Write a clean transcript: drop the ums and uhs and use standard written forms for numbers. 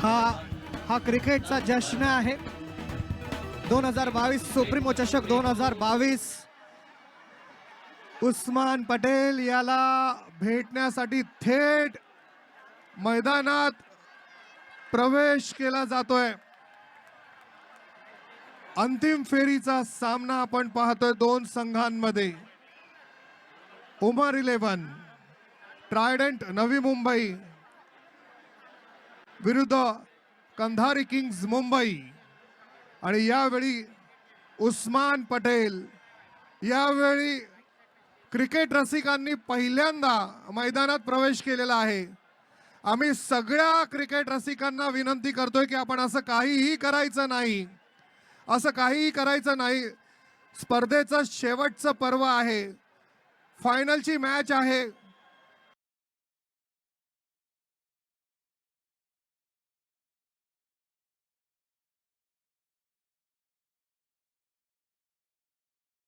हा क्रिकेटचा जश्न आहे. 2022 सुप्रीमो चषक 2022 उस्मान पटेल याला भेटण्यासाठी थेट मैदानात प्रवेश केला जातोय. अंतिम फेरीचा सामना आपण पाहतोय दोन संघांमध्ये. उमर 11 ट्रायडंट नवी मुंबई विरुद्ध कंधारी किंग्स मुंबई. आणि यावेळी उस्मान पटेल, यावेळी क्रिकेट रसिकांनी पहिल्यांदा मैदानात प्रवेश केलेला आहे. आम्ही सगळ्या क्रिकेट रसिकांना विनंती करतोय की आपण असं काहीही करायचं नाही, असं काहीही करायचं नाही. स्पर्धेचं शेवटचं पर्व आहे, फायनलची मॅच आहे.